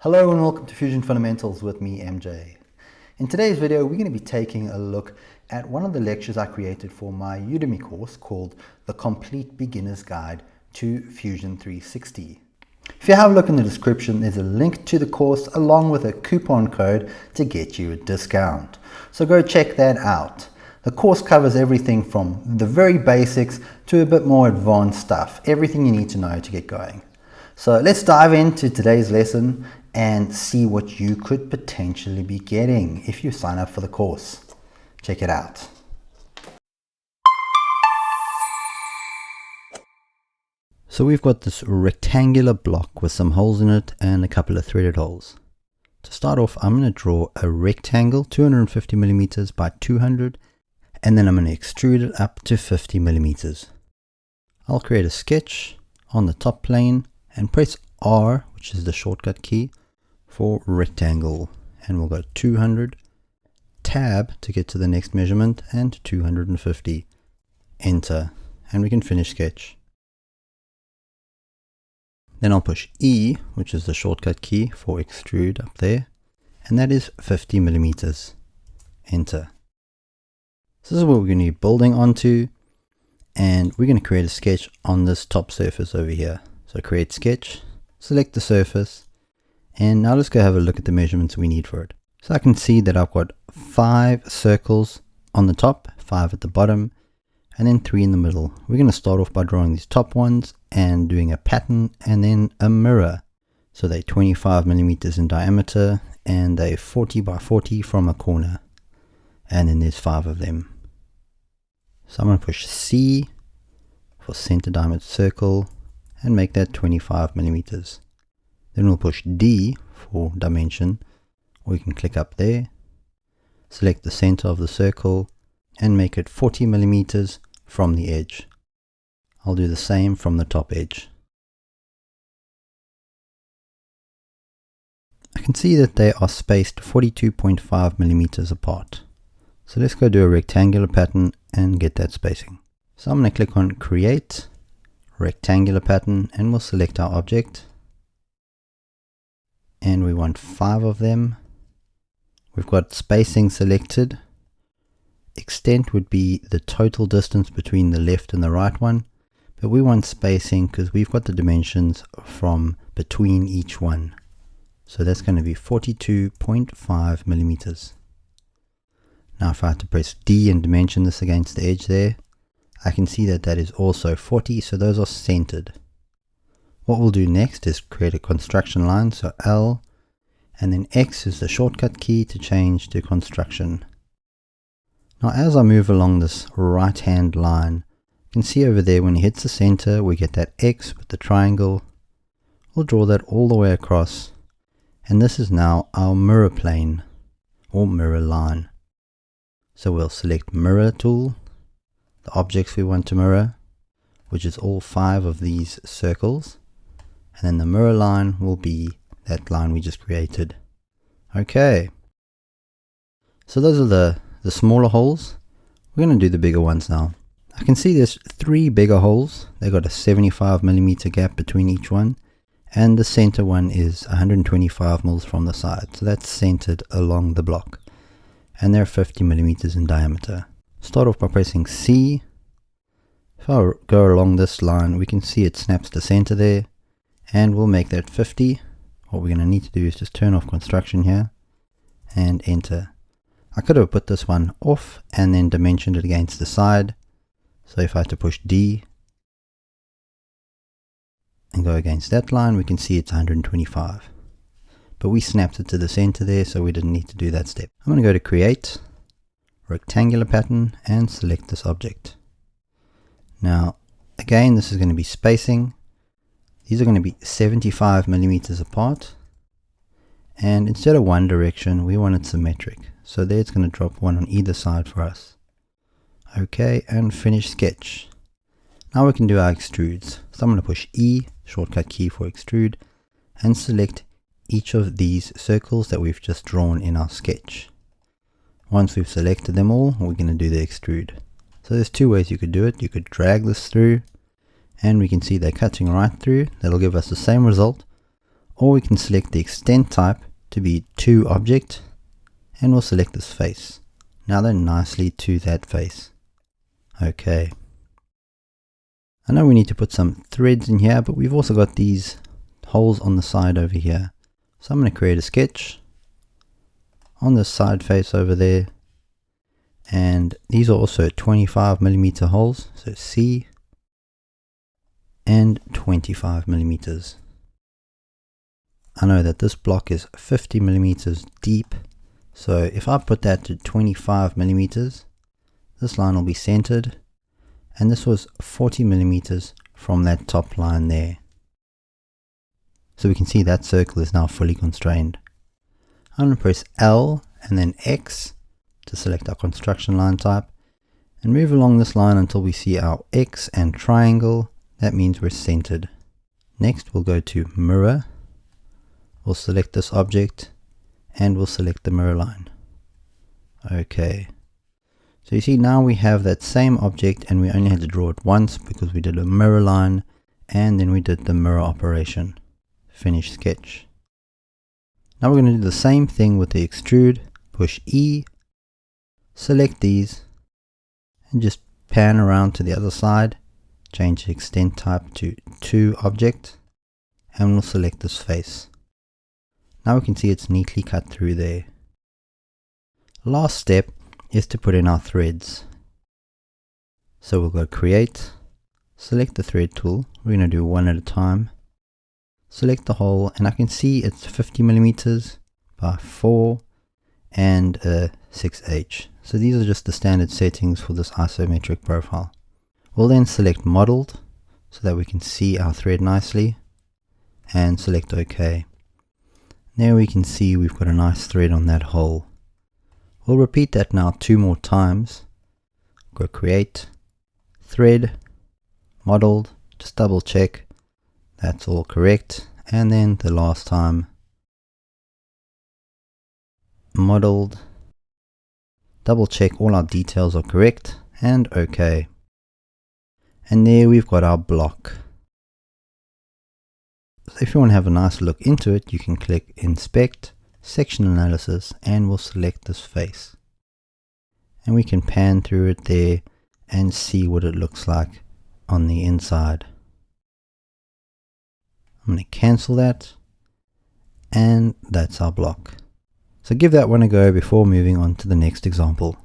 Hello and welcome to Fusion Fundamentals with me, MJ. In today's video, we're going to be taking a look at one of the lectures I created for my Udemy course called The Complete Beginner's Guide to Fusion 360. If you have a look in the description, there's a link to the course along with a coupon code to get you a discount. So go check that out. The course covers everything from the very basics to a bit more advanced stuff, everything you need to know to get going. So let's dive into today's lesson and see what you could potentially be getting if you sign up for the course. Check it out. So we've got this rectangular block with some holes in it and a couple of threaded holes. To start off, I'm going to draw a rectangle 250 millimeters by 200, and then I'm going to extrude it up to 50 millimeters. I'll create a sketch on the top plane and press R, which is the shortcut key, for rectangle, and we'll go 200, tab to get to the next measurement, and 250, enter, and we can finish sketch. Then I'll push E, which is the shortcut key for extrude up there, and that is 50 millimeters, enter. So this is what we're going to be building onto, and we're going to create a sketch on this top surface over here. So create sketch, select the surface, and now let's go have a look at the measurements we need for it. So I can see that I've got 5 circles on the top, 5 at the bottom, and then 3 in the middle. We're going to start off by drawing these top ones and doing a pattern and then a mirror. So they're 25 millimeters in diameter and they're 40 by 40 from a corner. And then there's 5 of them. So I'm going to push C for center diameter circle and make that 25 millimeters. Then we'll push D for dimension. We can click up there, select the center of the circle and make it 40 millimeters from the edge. I'll do the same from the top edge. I can see that they are spaced 42.5 millimeters apart. So let's go do a rectangular pattern and get that spacing. So I'm going to click on Create Rectangular Pattern and we'll select our object. And we want 5 of them. We've got spacing selected. Extent would be the total distance between the left and the right one, but we want spacing because we've got the dimensions from between each one. So that's going to be 42.5 millimeters. Now if I had to press D and dimension this against the edge there, I can see that that is also 40, so those are centered. What we'll do next is create a construction line, so L, and then X is the shortcut key to change to construction. Now as I move along this right hand line, you can see over there when it hits the center we get that X with the triangle. We'll draw that all the way across, and this is now our mirror plane or mirror line. So we'll select mirror tool, the objects we want to mirror, which is all 5 of these circles, and then the mirror line will be that line we just created. Okay, so those are the smaller holes. We're going to do the bigger ones now. I can see there's 3 bigger holes. They've got a 75 millimeter gap between each one, and the center one is 125 mils from the side, so that's centered along the block, and they're 50 millimeters in diameter. Start off by pressing C. If I go along this line, we can see it snaps to center there, and we'll make that 50. What we're going to need to do is just turn off construction here and enter. I could have put this one off and then dimensioned it against the side. So if I had to push D and go against that line, we can see it's 125. But we snapped it to the center there, so we didn't need to do that step. I'm going to go to Create Rectangular Pattern and select this object. Now again, this is going to be spacing. These are going to be 75 millimeters apart, and instead of one direction we want it symmetric, so there it's going to drop one on either side for us. Okay, and finish sketch. Now we can do our extrudes. So I'm going to push E, shortcut key for extrude, and select each of these circles that we've just drawn in our sketch. Once we've selected them all, we're going to do the extrude. So there's 2 ways you could do it. You could drag this through, and we can see they're cutting right through. That'll give us the same result. Or we can select the extent type to be to object, and we'll select this face. Now they're nicely to that face. Okay. I know we need to put some threads in here, but we've also got these holes on the side over here. So I'm going to create a sketch on the side face over there. And these are also 25mm holes. So C and 25mm. I know that this block is 50mm deep. So if I put that to 25mm, this line will be centered. And this was 40mm from that top line there. So we can see that circle is now fully constrained. I'm going to press L and then X to select our construction line type and move along this line until we see our X and triangle. That means we're centered. Next we'll go to mirror. We'll select this object and we'll select the mirror line. Okay. So you see now we have that same object and we only had to draw it once because we did a mirror line and then we did the mirror operation. Finish sketch. Now we're going to do the same thing with the extrude. Push E, select these and just pan around to the other side. Change the extent type to object and we'll select this face. Now we can see it's neatly cut through there. Last step is to put in our threads. So we'll go create, select the thread tool. We're going to do one at a time. Select the hole and I can see it's 50mm by 4 and 6H. So these are just the standard settings for this isometric profile. We'll then select modeled so that we can see our thread nicely and select OK. There we can see we've got a nice thread on that hole. We'll repeat that now 2 more times. Go create, thread, modeled, just double check that's all correct, and then the last time modeled, double check all our details are correct and OK. And there we've got our block. So if you want to have a nice look into it, you can click inspect, section analysis, and we'll select this face. And we can pan through it there and see what it looks like on the inside. I'm going to cancel that, and that's our block. So give that one a go before moving on to the next example.